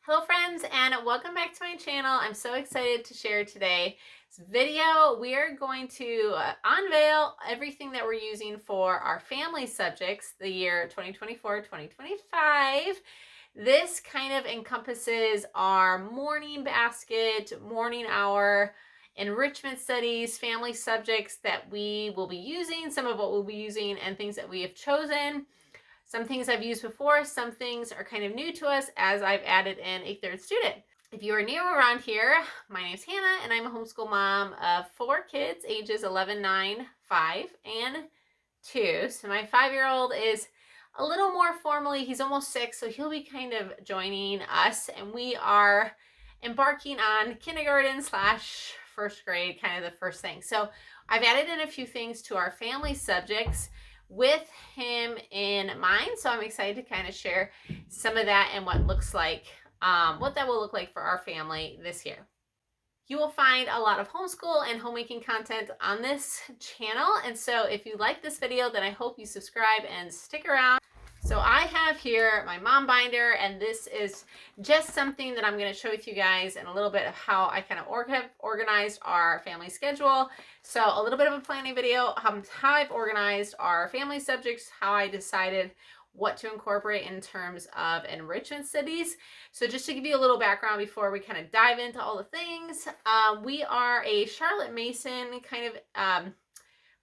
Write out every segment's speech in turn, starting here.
Hello friends, and welcome back to my channel. I'm so excited to share today's video. We are going to unveil everything that we're using for our family subjects the year 2024-2025. This kind of encompasses our morning basket, morning hour, enrichment studies, family subjects that we will be using, some of what we'll be using, and things that we have chosen. Some things I've used before, some things are kind of new to us as I've added in a third student. If you are new around here, my name's Hannah and I'm a homeschool mom of 4 kids, ages 11, 9, 5, and 2. So my 5-year-old is a little more formally, he's almost 6, so he'll be kind of joining us, and we are embarking on kindergarten / first grade, kind of the first thing. So I've added in a few things to our family subjects with him in mind, so I'm excited to kind of share some of that and what looks like, what that will look like for our family this year. You will find a lot of homeschool and homemaking content on this channel, and so if you like this video, then I hope you subscribe and stick around. So I have here my mom binder, and this is just something that I'm going to show with you guys and a little bit of how I kind of have organized our family schedule. So a little bit of a planning video, how I've organized our family subjects, how I decided what to incorporate in terms of enrichment studies. So just to give you a little background before we kind of dive into all the things, we are a Charlotte Mason kind of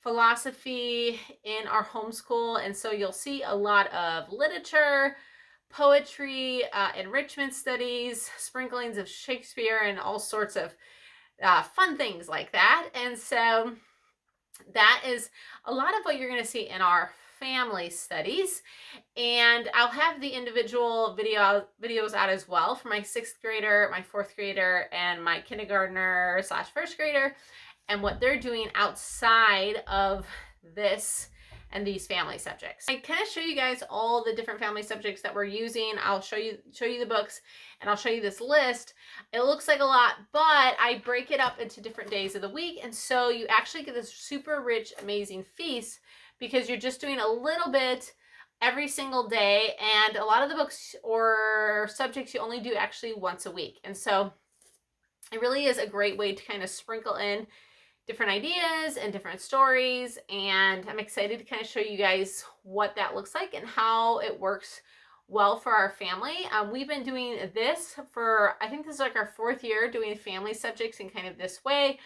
philosophy in our homeschool, and so you'll see a lot of literature, poetry, enrichment studies, sprinklings of Shakespeare, and all sorts of fun things like that. And so that is a lot of what you're going to see in our family studies, and I'll have the individual videos out as well for my 6th grader, my 4th grader, and my kindergartner / first grader, and what they're doing outside of this and these family subjects. I kind of show you guys all the different family subjects that we're using. I'll show you the books, and I'll show you this list. It looks like a lot, but I break it up into different days of the week, and so you actually get this super rich, amazing feast because you're just doing a little bit every single day, and a lot of the books or subjects you only do actually once a week. And so it really is a great way to kind of sprinkle in different ideas and different stories, and I'm excited to kind of show you guys what that looks like and how it works well for our family. We've been doing this for, I think this is like our 4th year doing family subjects in kind of this way.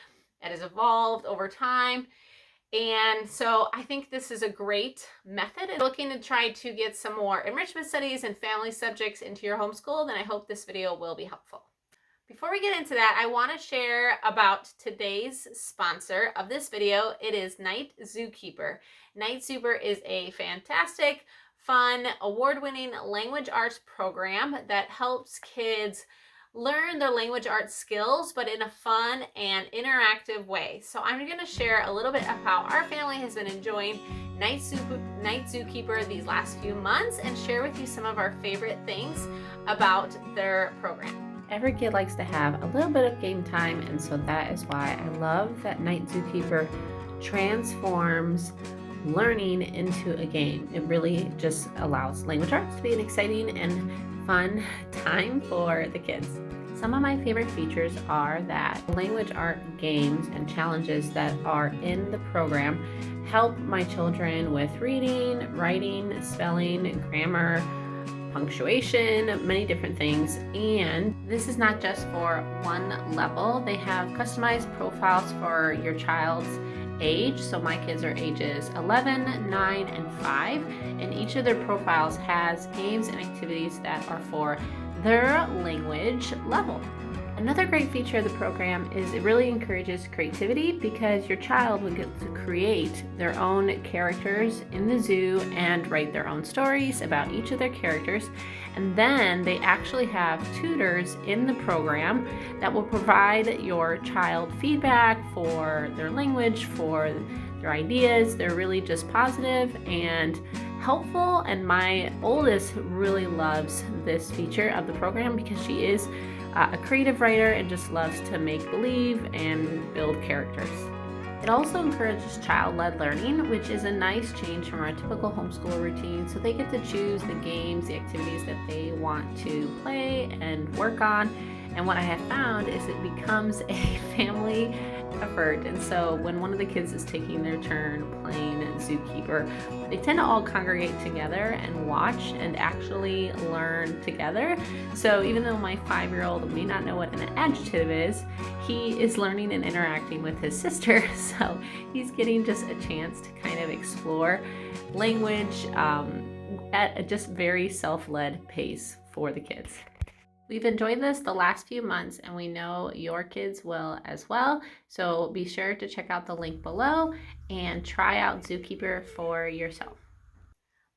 It has evolved over time, and so I think this is a great method. And looking to try to get some more enrichment studies and family subjects into your homeschool, then I hope this video will be helpful. Before we get into that, I want to share about today's sponsor of this video. It is Night Zookeeper. Night Zookeeper is a fantastic, fun, award-winning language arts program that helps kids learn their language arts skills, but in a fun and interactive way. So I'm going to share a little bit of how our family has been enjoying Night Zookeeper these last few months, and share with you some of our favorite things about their program. Every kid likes to have a little bit of game time, and so that is why I love that Night Zookeeper transforms learning into a game. It really just allows language arts to be an exciting and fun time for the kids. Some of my favorite features are that language art games and challenges that are in the program help my children with reading, writing, spelling, grammar, punctuation, many different things. And this is not just for one level. They have customized profiles for your child's age. So my kids are ages 11, 9, and 5, and each of their profiles has games and activities that are for their language level. Another great feature of the program is it really encourages creativity, because your child will get to create their own characters in the zoo and write their own stories about each of their characters. And then they actually have tutors in the program that will provide your child feedback for their language, for their ideas. They're really just positive and helpful, and my oldest really loves this feature of the program because she is a creative writer and just loves to make believe and build characters. It also encourages child-led learning, which is a nice change from our typical homeschool routine, so they get to choose the games, the activities that they want to play and work on. And what I have found is it becomes a family effort. And so when one of the kids is taking their turn playing zookeeper, they tend to all congregate together and watch and actually learn together. So even though my 5-year-old may not know what an adjective is, he is learning and interacting with his sister. So he's getting just a chance to kind of explore language at a just very self-led pace for the kids. We've enjoyed this the last few months, and we know your kids will as well. So be sure to check out the link below and try out Zookeeper for yourself.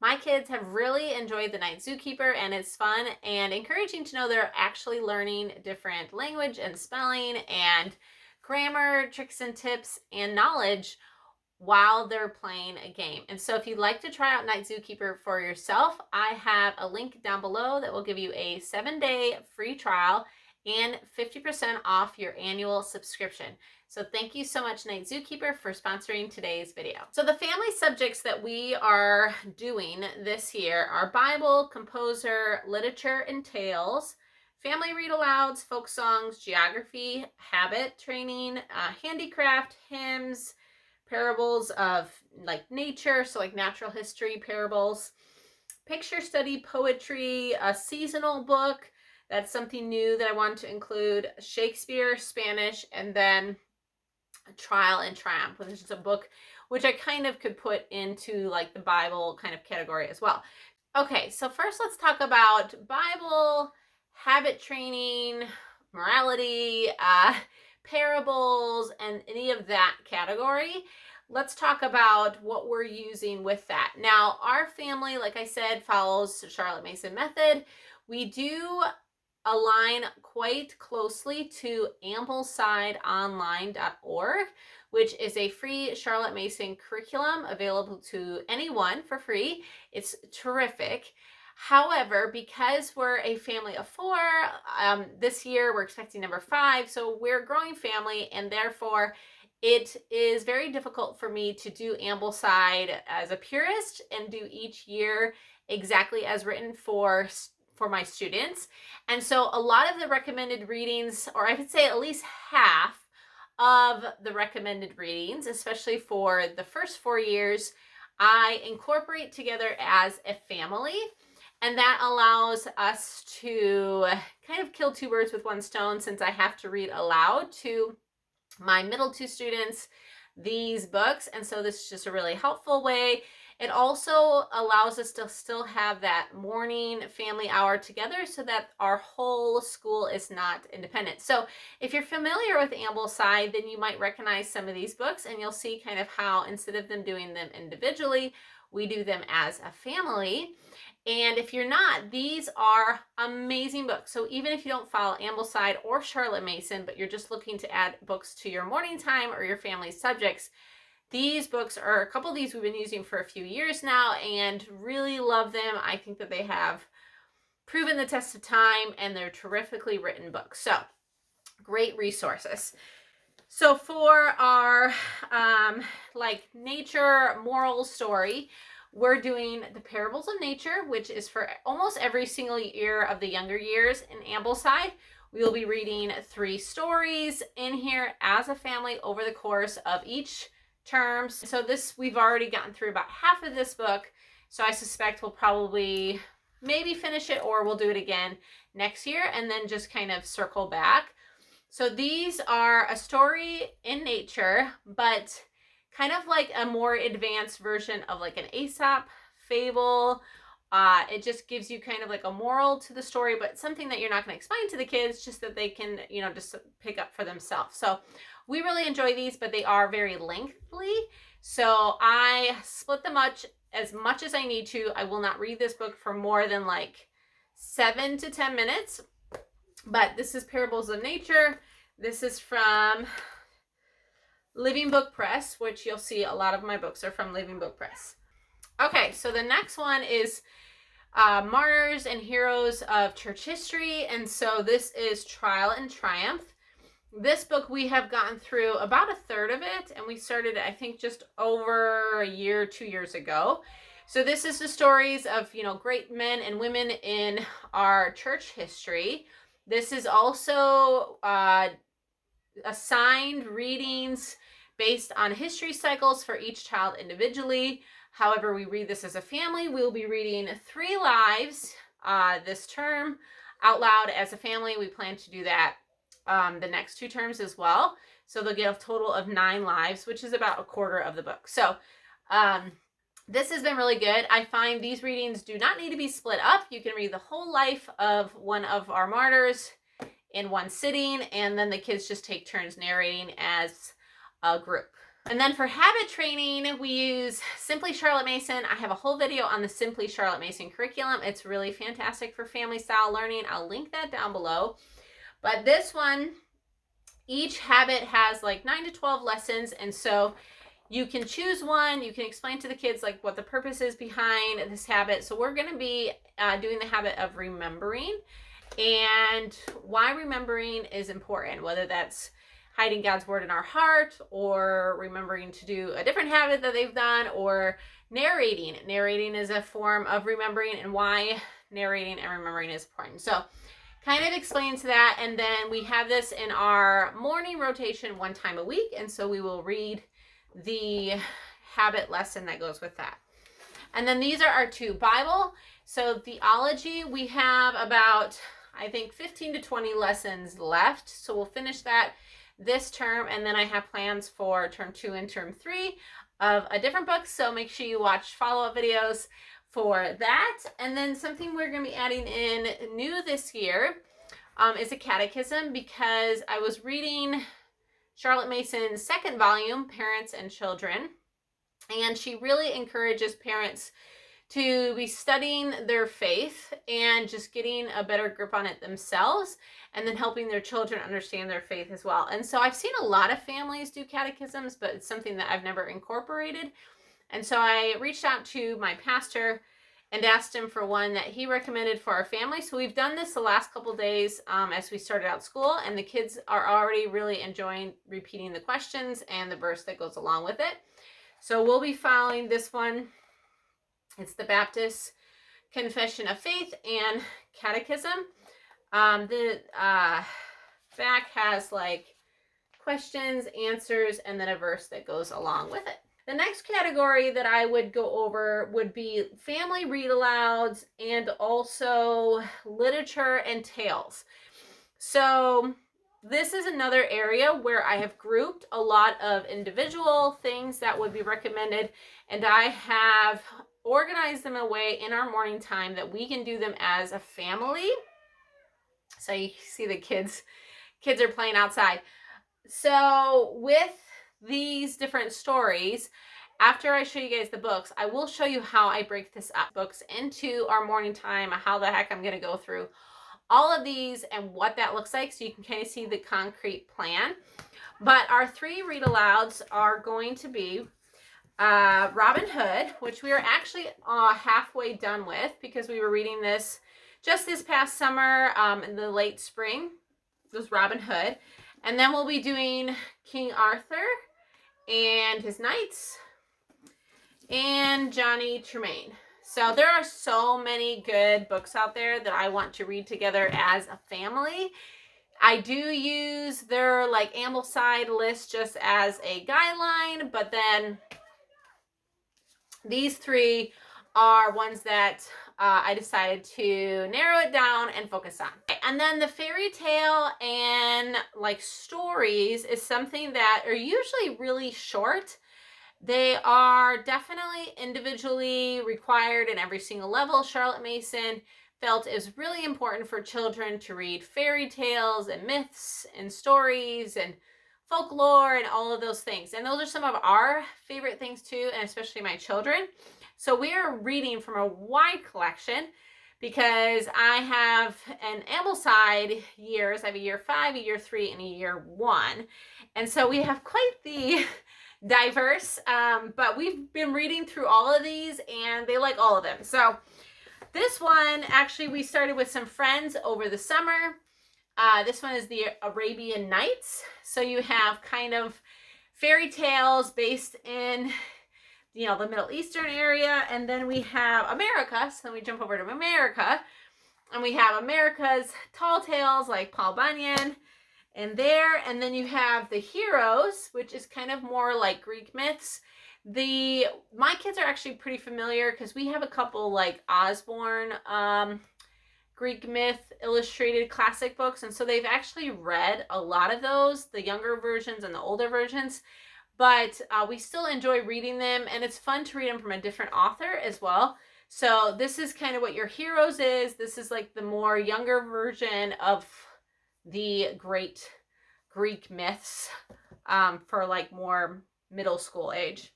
My kids have really enjoyed the Night Zookeeper, and it's fun and encouraging to know they're actually learning different language and spelling and grammar, tricks and tips, and knowledge while they're playing a game. And so if you'd like to try out Night Zookeeper for yourself, I have a link down below that will give you a 7-day free trial and 50% off your annual subscription. So thank you so much, Night Zookeeper, for sponsoring today's video. So the family subjects that we are doing this year are Bible, Composer, Literature and Tales, Family Read-Alouds, Folk Songs, Geography, Habit Training, Handicraft, Hymns, parables of like nature, so like natural history parables, picture study, poetry, a seasonal book, that's something new that I wanted to include, Shakespeare, Spanish, and then Trial and Triumph, which is a book which I kind of could put into like the Bible kind of category as well. Okay, so first let's talk about Bible, habit training, morality, parables, and any of that category. Let's talk about what we're using with that. Now, our family, like I said, follows Charlotte Mason method. We do align quite closely to amblesideonline.org, which is a free Charlotte Mason curriculum available to anyone for free. It's terrific. However, because we're a family of 4, this year we're expecting number 5, so we're a growing family, and therefore it is very difficult for me to do Ambleside as a purist and do each year exactly as written for my students. And so a lot of the recommended readings, or I would say at least half of the recommended readings, especially for the first 4 years, I incorporate together as a family. And that allows us to kind of kill 2 birds with 1 stone, since I have to read aloud to my middle 2 students these books. And so this is just a really helpful way. It also allows us to still have that morning family hour together so that our whole school is not independent. So if you're familiar with Ambleside, then you might recognize some of these books, and you'll see kind of how instead of them doing them individually, we do them as a family. And if you're not, these are amazing books. So even if you don't follow Ambleside or Charlotte Mason, but you're just looking to add books to your morning time or your family subjects, these books are, a couple of these we've been using for a few years now and really love them. I think that they have proven the test of time, and they're terrifically written books. So great resources. So for our like nature moral story, we're doing the Parables of Nature, which is for almost every single year of the younger years in Ambleside. We will be reading 3 stories in here as a family over the course of each term. So this, we've already gotten through about half of this book. So I suspect we'll probably maybe finish it, or we'll do it again next year and then just kind of circle back. So these are a story in nature, but kind of like a more advanced version of like an Aesop fable. It just gives you kind of like a moral to the story, but something that you're not going to explain to the kids, just that they can, you know, just pick up for themselves. So we really enjoy these, but they are very lengthy. So I split them up as much as I need to. I will not read this book for more than like 7 to 10 minutes. But this is Parables of Nature. This is from Living Book Press, which you'll see a lot of my books are from Living Book Press. Okay, so the next one is Martyrs and Heroes of Church History. And so this is Trial and Triumph. This book, we have gotten through about a third of it, and we started, I think, just over a year, 2 years ago. So this is the stories of, great men and women in our church history. This is also assigned readings based on history cycles for each child individually. However, we read this as a family. We'll be reading 3 lives this term out loud as a family. We plan to do that the next 2 terms as well. So they'll get a total of 9 lives, which is about a quarter of the book. So this has been really good. I find these readings do not need to be split up. You can read the whole life of one of our martyrs in one sitting, and then the kids just take turns narrating as a group. And then for habit training, we use Simply Charlotte Mason. I have a whole video on the Simply Charlotte Mason curriculum. It's really fantastic for family style learning. I'll link that down below. But this one, each habit has like 9 to 12 lessons, and so you can choose one. You can explain to the kids like what the purpose is behind this habit. So we're going to be doing the habit of remembering, and why remembering is important, whether that's hiding God's word in our heart, or remembering to do a different habit that they've done, or narrating. Narrating is a form of remembering, and why narrating and remembering is important. So kind of explains that. And then we have this in our morning rotation 1 time a week, and so we will read the habit lesson that goes with that. And then these are our 2 Bible. So theology, we have about, I think, 15 to 20 lessons left. So we'll finish that this term, and then I have plans for term 2 and term 3 of a different book. So make sure you watch follow-up videos for that. And then something we're going to be adding in new this year is a catechism, because I was reading Charlotte Mason's 2nd volume, Parents and Children, and she really encourages parents to be studying their faith and just getting a better grip on it themselves, and then helping their children understand their faith as well. And so I've seen a lot of families do catechisms, but it's something that I've never incorporated. And so I reached out to my pastor and asked him for one that he recommended for our family. So we've done this the last couple days as we started out school, and the kids are already really enjoying repeating the questions and the verse that goes along with it. So we'll be following this one. It's the Baptist Confession of Faith and Catechism. The back has like questions, answers, and then a verse that goes along with it. The next category that I would go over would be family read-alouds, and also literature and tales. So this is another area where I have grouped a lot of individual things that would be recommended, and I have organized them in a way in our morning time that we can do them as a family. So you see the kids are playing outside. So with these different stories, after I show you guys the books, I will show you how I break this up, books into our morning time, how the heck I'm going to go through all of these and what that looks like, so you can kind of see the concrete plan. But our 3 read-alouds are going to be Robin Hood, which we are actually halfway done with, because we were reading this just this past summer in the late spring. This was Robin Hood. And then we'll be doing King Arthur and his knights and Johnny Tremaine. So there are so many good books out there that I want to read together as a family. I do use their like Ambleside list just as a guideline, but then these 3 are ones that I decided to narrow it down and focus on. And then the fairy tale and like stories is something that are usually really short. They are definitely individually required in every single level. Charlotte Mason felt it was really important for children to read fairy tales and myths and stories and folklore and all of those things. And those are some of our favorite things too, and especially my children. So we are reading from a wide collection, because I have an Ambleside years. I have a year 5, a year 3, and a year 1. And so we have quite the diverse, but we've been reading through all of these, and they like all of them. So this one, actually, we started with some friends over the summer. This one is the Arabian Nights. So you have kind of fairy tales based in, you know, the Middle Eastern area. And then we have America. So then we jump over to America. And we have America's tall tales like Paul Bunyan and there. And then you have the heroes, which is kind of more like Greek myths. My kids are actually pretty familiar because we have a couple like Osborne Greek myth illustrated classic books, and so they've actually read a lot of those, the younger versions and the older versions. But we still enjoy reading them, and it's fun to read them from a different author as well. So this is kind of what your heroes is. This is like the more younger version of the great Greek myths for like more middle school age.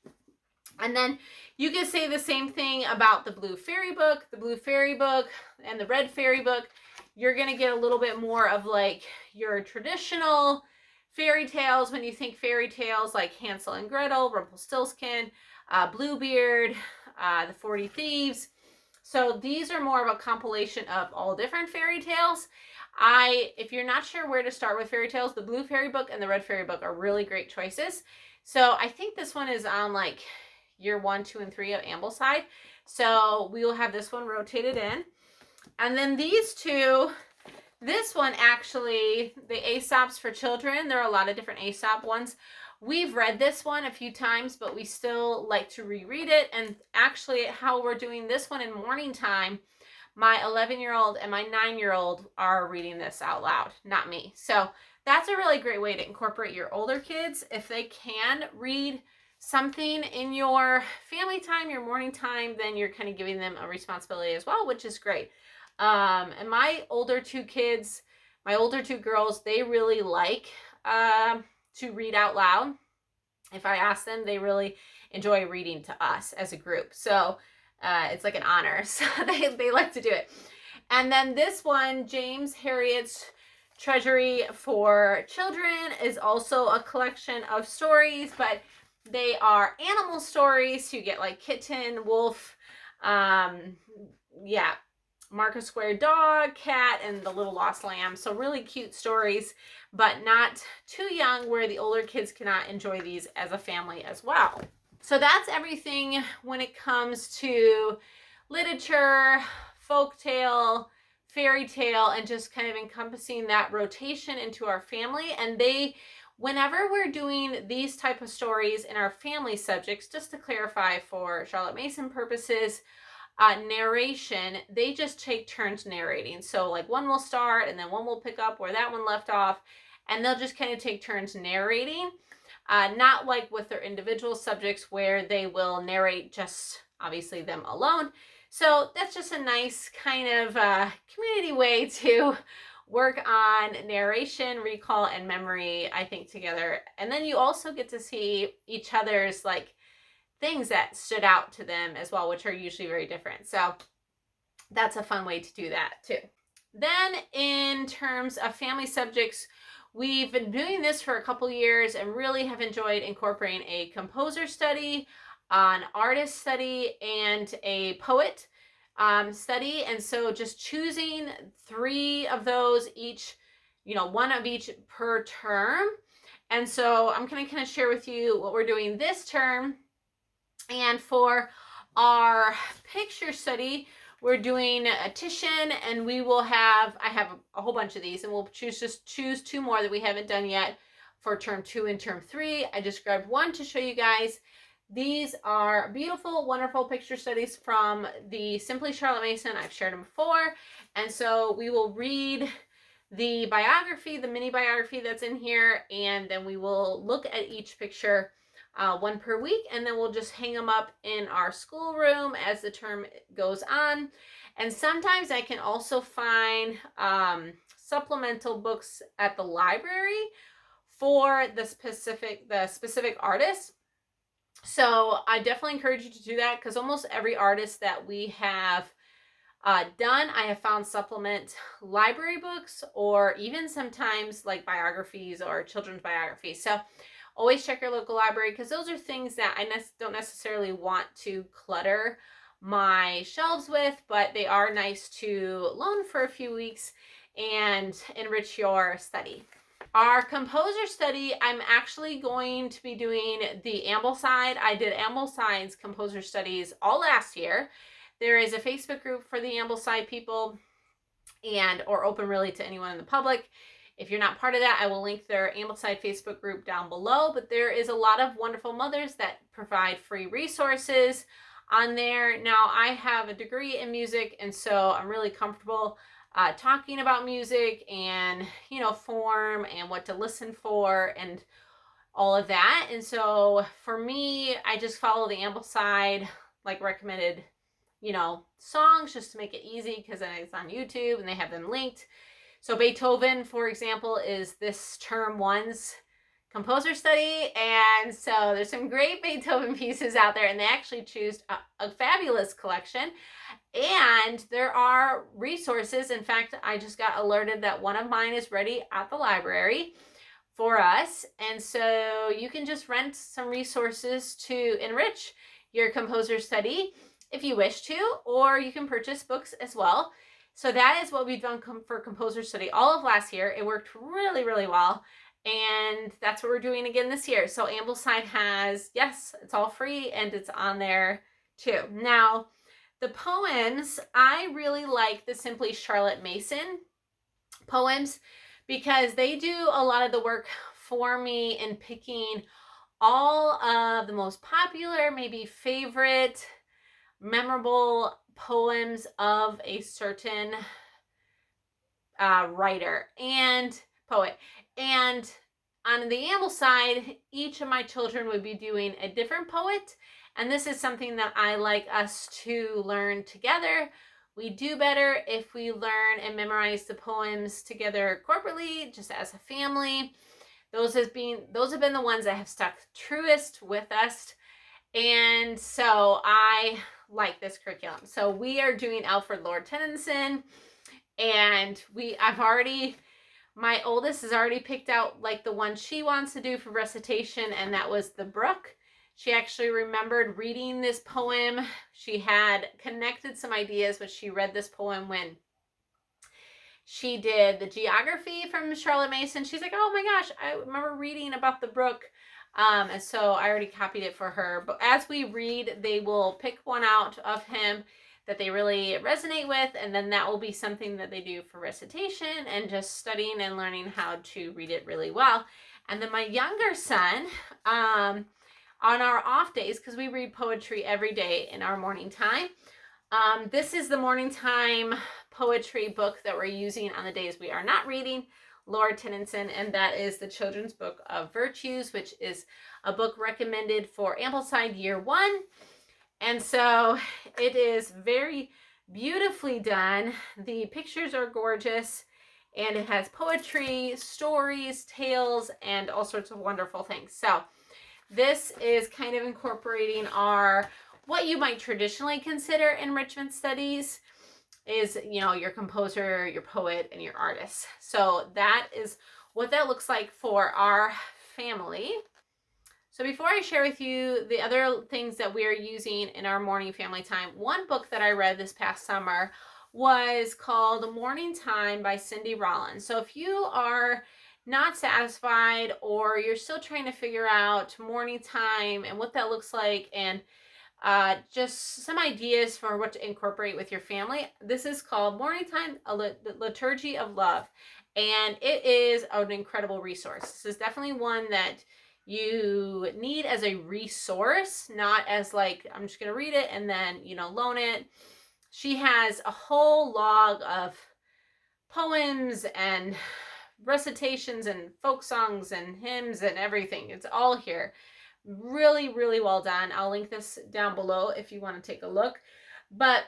And then you can say the same thing about the blue fairy book, and the red fairy book. You're going to get a little bit more of like your traditional fairy tales. When you think fairy tales like Hansel and Gretel, Rumpelstiltskin, Bluebeard, the 40 Thieves. So these are more of a compilation of all different fairy tales. If you're not sure where to start with fairy tales, the blue fairy book and the red fairy book are really great choices. So I think this one is on like year 1, 2, and 3 of Ambleside. So we will have this one rotated in. And then these two, this one actually, the Aesop's for children, there are a lot of different Aesop ones. We've read this one a few times, but we still like to reread it. And actually how we're doing this one in morning time, my 11-year-old and my 9-year-old are reading this out loud, not me. So that's a really great way to incorporate your older kids. If they can read something in your family time, your morning time, then you're kind of giving them a responsibility as well, which is great. And my older two girls, they really like to read out loud. If I ask them, they really enjoy reading to us as a group. So it's like an honor. So they like to do it. And then this one, James Harriet's Treasury for Children, is also a collection of stories, but they are animal stories. So you get like kitten, wolf, Mark a Square Dog, cat, and the little lost lamb. So really cute stories, but not too young where the older kids cannot enjoy these as a family as well. So that's everything when it comes to literature, folktale, fairy tale, and just kind of encompassing that rotation into our family. And whenever we're doing these type of stories in our family subjects, just to clarify for Charlotte Mason purposes, narration, they just take turns narrating. So like one will start and then one will pick up where that one left off, and they'll just kind of take turns narrating. Not like with their individual subjects where they will narrate just obviously them alone. So that's just a nice kind of community way to work on narration, recall, and memory, I think, together. And then you also get to see each other's like things that stood out to them as well, which are usually very different. So that's a fun way to do that too. Then in terms of family subjects, we've been doing this for a couple years and really have enjoyed incorporating a composer study, an artist study, and a poet study. And so just choosing 3 of those each, one of each per term. And so I'm going to kind of share with you what we're doing this term. And for our picture study, we're doing a Titian, and I have a whole bunch of these, and we'll choose 2 more that we haven't done yet for term 2 and term 3. I just grabbed one to show you guys. These are beautiful, wonderful picture studies from the Simply Charlotte Mason. I've shared them before. And so we will read the biography, the mini biography that's in here, and then we will look at each picture 1 per week, and then we'll just hang them up in our schoolroom as the term goes on. And sometimes I can also find supplemental books at the library for the specific artist. So I definitely encourage you to do that, because almost every artist that we have done, I have found supplement library books, or even sometimes like biographies or children's biographies. So always check your local library, because those are things that I don't necessarily want to clutter my shelves with, but they are nice to loan for a few weeks and enrich your study. Our composer study, I'm actually going to be doing the Ambleside. I did Ambleside's composer studies all last year. There is a Facebook group for the Ambleside people, or open really to anyone in the public. If you're not part of that, I will link their Ambleside Facebook group down below. But there is a lot of wonderful mothers that provide free resources on there. Now, I have a degree in music, and so I'm really comfortable talking about music and, form and what to listen for and all of that. And so for me, I just follow the Ambleside like recommended songs just to make it easy because it's on YouTube and they have them linked. So Beethoven, for example, is this term one's composer study. And so there's some great Beethoven pieces out there, and they actually choose a fabulous collection. And there are resources. In fact, I just got alerted that one of mine is ready at the library for us. And so you can just rent some resources to enrich your composer study if you wish to, or you can purchase books as well. So that is what we've done for composer study all of last year. It worked really, really well. And that's what we're doing again this year. So Ambleside has, yes, it's all free and it's on there too. Now, the poems, I really like the Simply Charlotte Mason poems because they do a lot of the work for me in picking all of the most popular, maybe favorite, memorable poems of a certain writer and poet. And on the Ambleside, each of my children would be doing a different poet. And this is something that I like us to learn together. We do better if we learn and memorize the poems together corporately, just as a family. Those have been the ones that have stuck truest with us. And so I like this curriculum. So we are doing Alfred Lord Tennyson, and my oldest has already picked out like the one she wants to do for recitation, and that was The Brook. She actually remembered reading this poem. She had connected some ideas when she read this poem when she did the geography from Charlotte Mason. She's like, oh my gosh, I remember reading about the brook. And so I already copied it for her. But as we read, they will pick one out of him that they really resonate with, and then that will be something that they do for recitation and just studying and learning how to read it really well. And then my younger son, on our off days, because we read poetry every day in our morning time, this is the morning time poetry book that we're using on the days we are not reading Lord Tennyson, and that is the Children's Book of Virtues, which is a book recommended for Ambleside Year 1. And so it is very beautifully done. The pictures are gorgeous, and it has poetry, stories, tales, and all sorts of wonderful things. So this is kind of incorporating what you might traditionally consider enrichment studies is, your composer, your poet, and your artist. So that is what that looks like for our family. So before I share with you the other things that we are using in our morning family time, one book that I read this past summer was called Morning Time by Cindy Rollins. So if you are not satisfied, or you're still trying to figure out morning time and what that looks like, and just some ideas for what to incorporate with your family, this is called Morning Time, a Liturgy of Love. And it is an incredible resource. This is definitely one that you need as a resource, not as like, I'm just going to read it and then, loan it. She has a whole log of poems and recitations and folk songs and hymns and everything. It's all here. Really, really well done. I'll link this down below if you want to take a look. But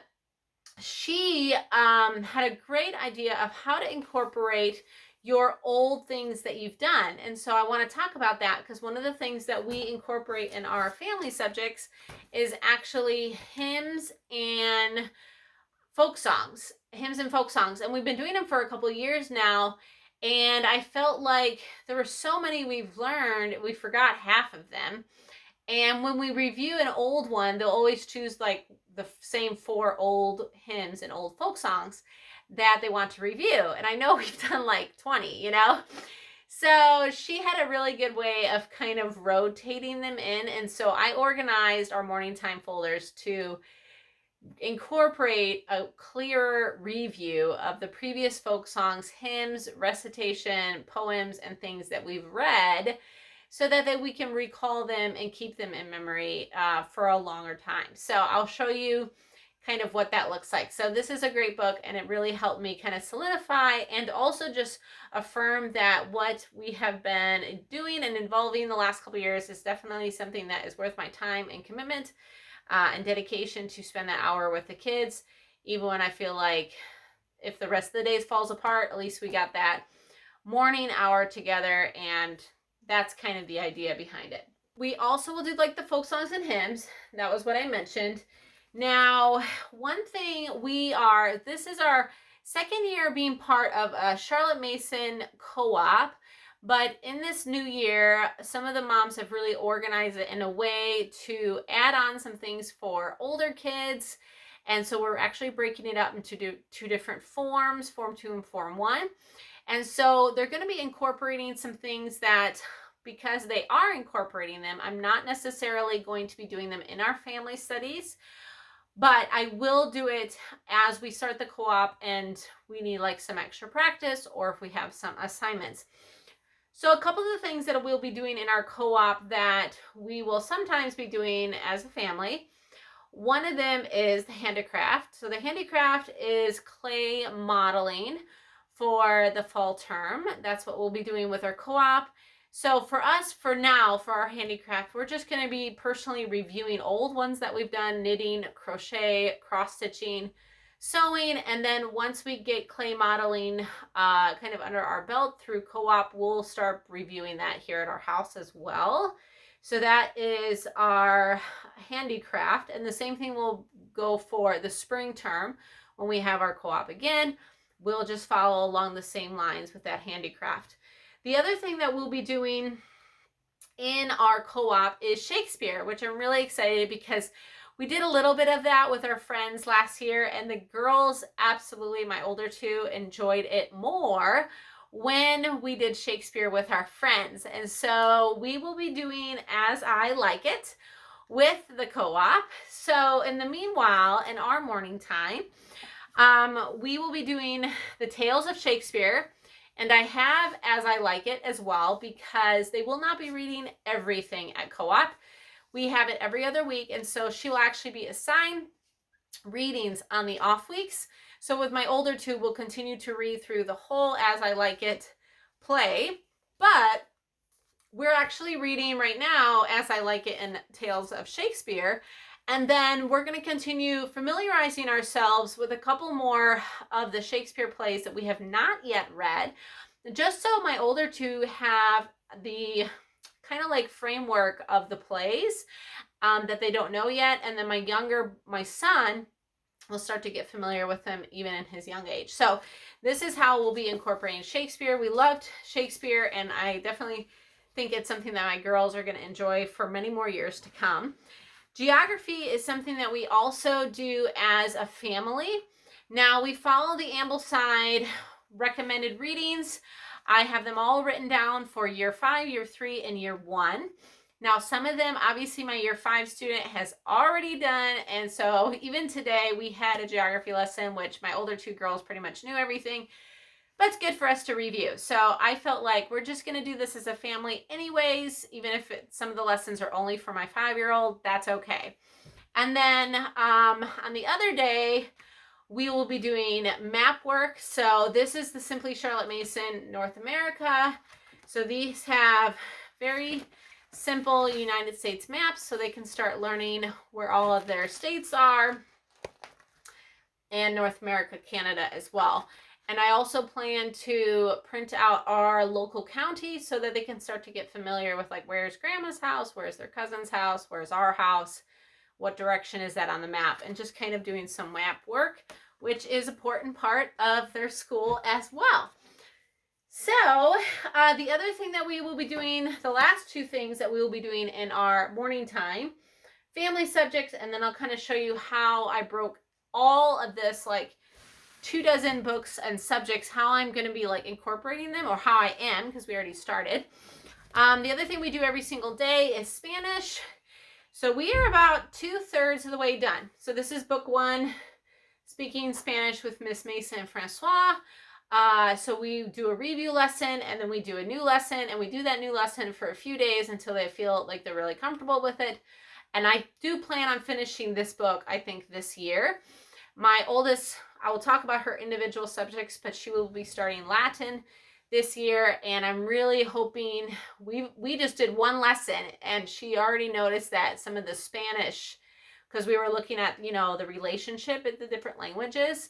she had a great idea of how to incorporate your old things that you've done. And so I want to talk about that, because one of the things that we incorporate in our family subjects is actually hymns and folk songs. And we've been doing them for a couple of years now. And I felt like there were so many we've learned, we forgot half of them. And when we review an old one, they'll always choose like the same 4 old hymns and old folk songs. that they want to review. And I know we've done like 20, you know? So she had a really good way of kind of rotating them in. And so I organized our morning time folders to incorporate a clearer review of the previous folk songs, hymns, recitation, poems, and things that we've read, so that we can recall them and keep them in memory for a longer time. So I'll show you kind of what that looks like. So this is a great book, and it really helped me kind of solidify and also just affirm that what we have been doing and involving the last couple years is definitely something that is worth my time and commitment and dedication to spend that hour with the kids, even when I feel like if the rest of the days falls apart, at least we got that morning hour together, and that's kind of the idea behind it. We also will do like the folk songs and hymns. That was what I mentioned. Now, one thing this is our second year being part of a Charlotte Mason co-op. But in this new year, some of the moms have really organized it in a way to add on some things for older kids. And so we're actually breaking it up into two different forms, Form 2 and Form 1. And so they're going to be incorporating some things that, because they are incorporating them, I'm not necessarily going to be doing them in our family studies, but I will do it as we start the co-op and we need like some extra practice, or if we have some assignments. So a couple of the things that we'll be doing in our co-op that we will sometimes be doing as a family, one of them is the handicraft. So the handicraft is clay modeling for the fall term. That's what we'll be doing with our co-op. So for us, for now, for our handicraft, we're just going to be personally reviewing old ones that we've done: knitting, crochet, cross-stitching, sewing. And then once we get clay modeling kind of under our belt through co-op, we'll start reviewing that here at our house as well. So that is our handicraft. And the same thing will go for the spring term when we have our co-op again. We'll just follow along the same lines with that handicraft. The other thing that we'll be doing in our co-op is Shakespeare, which I'm really excited because we did a little bit of that with our friends last year, and the girls, absolutely, my older two, enjoyed it more when we did Shakespeare with our friends. And so we will be doing As I Like It with the co-op. So in the meanwhile, in our morning time, we will be doing the Tales of Shakespeare. And I have As I Like It as well, because they will not be reading everything at co-op. We have it every other week, and so she will actually be assigned readings on the off weeks. So with my older two, we'll continue to read through the whole As I Like It play, but we're actually reading right now As I Like It and Tales of Shakespeare. And then we're going to continue familiarizing ourselves with a couple more of the Shakespeare plays that we have not yet read, just so my older two have the kind of like framework of the plays that they don't know yet. And then my son will start to get familiar with them even in his young age. So this is how we'll be incorporating Shakespeare. We loved Shakespeare, and I definitely think it's something that my girls are going to enjoy for many more years to come. Geography is something that we also do as a family. Now, we follow the Ambleside recommended readings. I have them all written down for year 5, year 3, and year 1. Now, some of them, obviously, my year 5 student has already done. And so even today, we had a geography lesson, which my older two girls pretty much knew everything. But it's good for us to review. So I felt like we're just going to do this as a family anyways, even if some of the lessons are only for my 5-year-old, that's okay. And then on the other day, we will be doing map work. So this is the Simply Charlotte Mason North America. So these have very simple United States maps, so they can start learning where all of their states are, and North America, Canada as well. And I also plan to print out our local county so that they can start to get familiar with, like, where's grandma's house, where's their cousin's house, where's our house, what direction is that on the map, and just kind of doing some map work, which is an important part of their school as well. So the other thing that we will be doing, the last two things that we will be doing in our morning time, family subjects, and then I'll kind of show you how I broke all of this like 24 books and subjects, how I'm going to be like incorporating them, or how I am, because we already started. The other thing we do every single day is Spanish. So we are about 2/3 of the way done. So this is book 1, Speaking Spanish with Miss Mason and Francois. So we do a review lesson, and then we do a new lesson, and we do that new lesson for a few days until they feel like they're really comfortable with it. And I do plan on finishing this book, I think, this year. My oldest, I will talk about her individual subjects, but she will be starting Latin this year, and I'm really hoping, we just did one lesson, and she already noticed that some of the Spanish, because we were looking at, you know, the relationship in the different languages,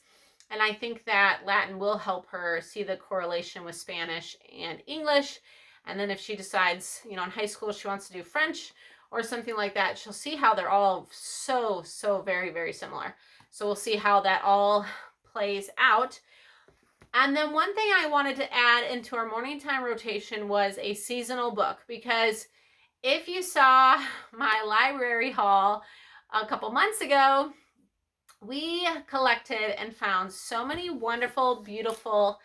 and I think that Latin will help her see the correlation with Spanish and English. And then if she decides, you know, in high school she wants to do French or something like that, she'll see how they're all so very, very similar. So we'll see how that all plays out. And then one thing I wanted to add into our morning time rotation was a seasonal book, because if you saw my library haul a couple months ago, we collected and found so many wonderful, beautiful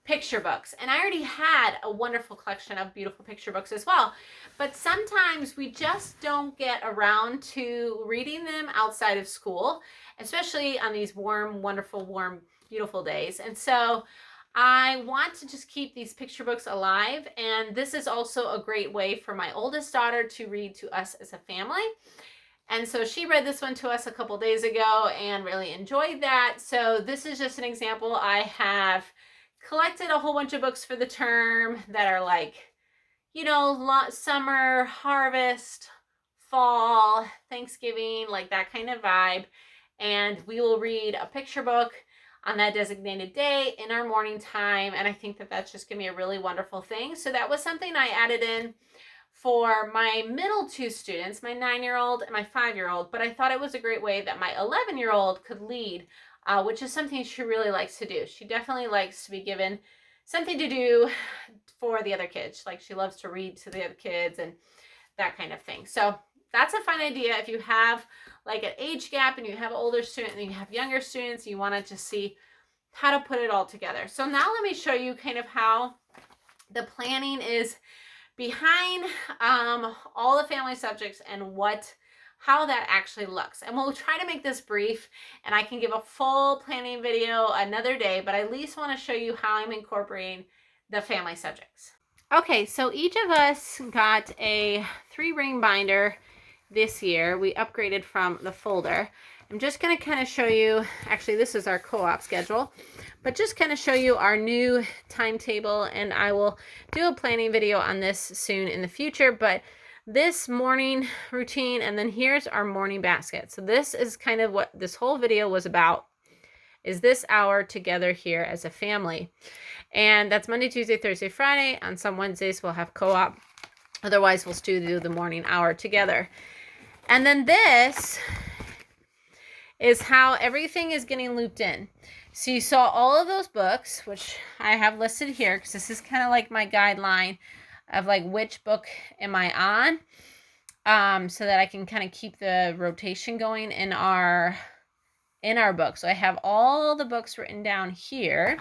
picture books. And I already had a wonderful collection of beautiful picture books as well. But sometimes we just don't get around to reading them outside of school, especially on these warm, wonderful, warm, beautiful days. And so I want to just keep these picture books alive. And this is also a great way for my oldest daughter to read to us as a family. And so she read this one to us a couple days ago and really enjoyed that. So this is just an example. I have collected a whole bunch of books for the term that are like, you know, summer, harvest, fall, Thanksgiving, like that kind of vibe. And we will read a picture book on that designated day in our morning time. And I think that that's just going to be a really wonderful thing. So that was something I added in for my middle 2 students, my 9-year-old and my 5-year-old. But I thought it was a great way that my 11-year-old could lead, which is something she really likes to do. She definitely likes to be given something to do for the other kids. Like, she loves to read to the other kids and that kind of thing. So that's a fun idea. If you have like an age gap and you have an older student and you have younger students, you want to just see how to put it all together. So now let me show you kind of how the planning is behind all the family subjects and how that actually looks. And we'll try to make this brief, and I can give a full planning video another day, but I at least want to show you how I'm incorporating the family subjects. Okay, so each of us got a 3-ring binder this year. We upgraded from the folder. I'm just going to kind of show you, actually this is our co-op schedule, but just kind of show you our new timetable, and I will do a planning video on this soon in the future. But this morning routine, and then here's our morning basket. So this is kind of what this whole video was about, is this hour together here as a family. And that's Monday, Tuesday, Thursday, Friday. On some Wednesdays we'll have co-op. Otherwise we'll still do the morning hour together. And then this is how everything is getting looped in. So you saw all of those books, which I have listed here, because this is kind of like my guideline of like which book am I on, so that I can kind of keep the rotation going in our book. So I have all the books written down here,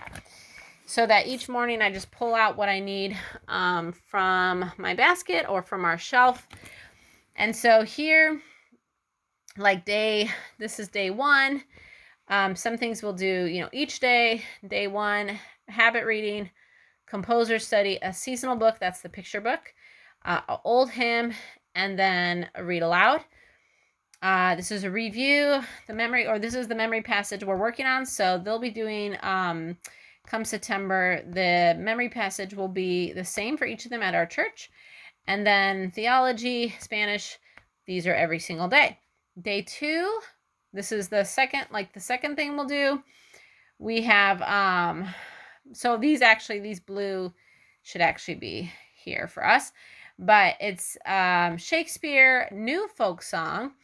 so that each morning I just pull out what I need from my basket or from our shelf. And so here, like this is day 1. Some things we'll do, you know, each day. Day 1, habit reading, composer study, a seasonal book, that's the picture book, an old hymn, and then a read aloud. This is a review, this is the memory passage we're working on. So they'll be doing, come September, the memory passage will be the same for each of them at our church. And then theology, Spanish, these are every single day. Day 2, this is the second thing we'll do. We have, so these blue should actually be here for us. But it's Shakespeare, new folk song,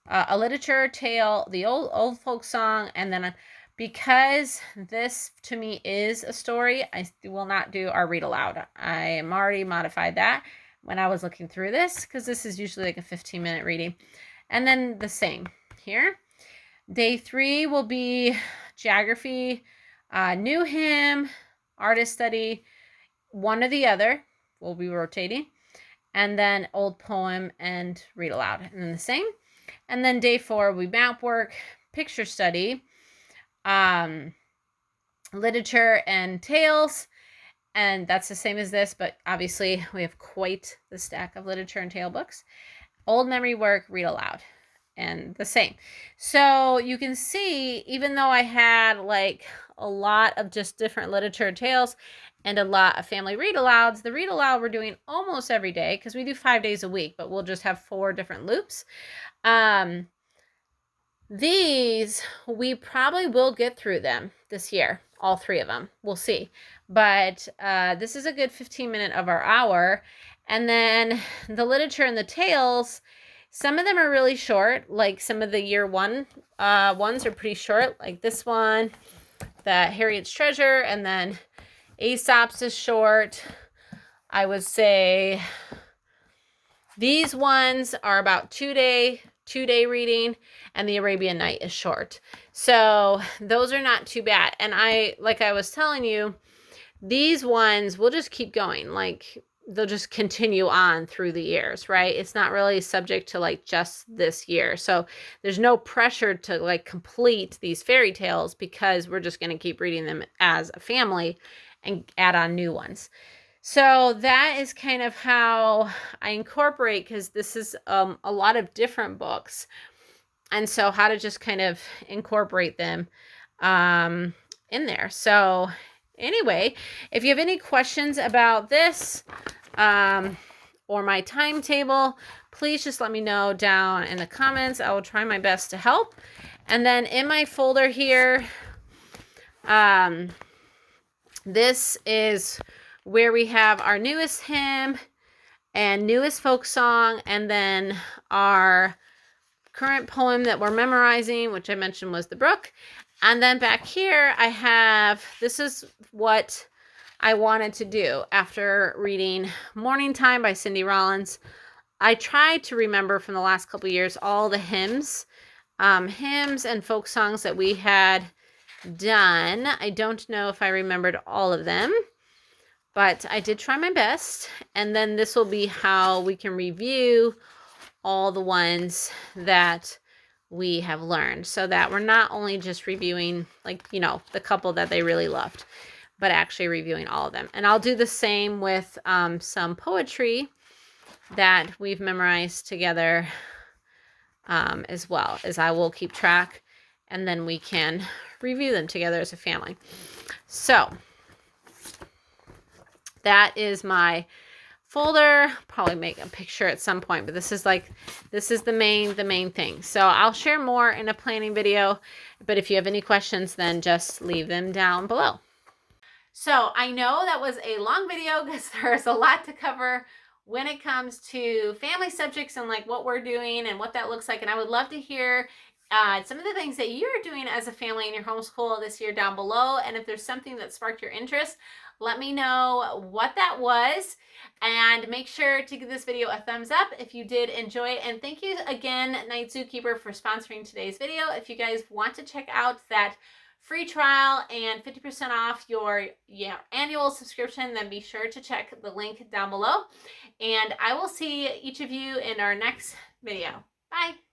a literature tale, the old folk song, and then because this to me is a story, I will not do our read aloud. I am already modified that when I was looking through this, because this is usually like a 15-minute reading. And then the same here. Day 3 will be geography, New hymn, artist study, one or the other. We'll be rotating. And then old poem and read aloud. And then the same. And then day 4, we map work, picture study, literature and tales. And that's the same as this, but obviously we have quite the stack of literature and tale books. Old memory work, read aloud, and the same. So you can see, even though I had like a lot of just different literature and tales and a lot of family read alouds, the read aloud we're doing almost every day because we do 5 days a week, but we'll just have 4 different loops. These, we probably will get through them this year, all 3 of them. We'll see. But this is a good 15-minute of our hour. And then the literature and the tales, some of them are really short, like some of the year 1 ones are pretty short, like this one, the Harriet's Treasure, and then Aesop's is short. I would say these ones are about 2-day reading, and the Arabian Night is short. So those are not too bad. And like I was telling you, these ones will just keep going. Like they'll just continue on through the years, right? It's not really subject to like just this year. So there's no pressure to like complete these fairy tales because we're just going to keep reading them as a family and add on new ones. So that is kind of how I incorporate, because this is a lot of different books. And so how to just kind of incorporate them in there. So anyway, if you have any questions about this or my timetable, please just let me know down in the comments. I will try my best to help. And then in my folder here, this is where we have our newest hymn and newest folk song, and then our current poem that we're memorizing, which I mentioned was The Brook. And then back here I have, this is what I wanted to do after reading Morning Time by Cindy Rollins. I tried to remember from the last couple of years all the hymns and folk songs that we had done. I don't know if I remembered all of them, but I did try my best. And then this will be how we can review all the ones that we have learned, so that we're not only just reviewing, like, you know, the couple that they really loved, but actually reviewing all of them. And I'll do the same with some poetry that we've memorized together as well, as I will keep track, and then we can review them together as a family. So that is my folder. Probably make a picture at some point, but this is the main thing. So I'll share more in a planning video, but if you have any questions, then just leave them down below. So I know that was a long video because there's a lot to cover when it comes to family subjects and like what we're doing and what that looks like. And I would love to hear some of the things that you're doing as a family in your homeschool this year down below. And if there's something that sparked your interest, let me know what that was. And make sure to give this video a thumbs up if you did enjoy it. And thank you again, Night Zookeeper, for sponsoring today's video. If you guys want to check out that free trial and 50% off your annual subscription, then be sure to check the link down below. And I will see each of you in our next video. Bye.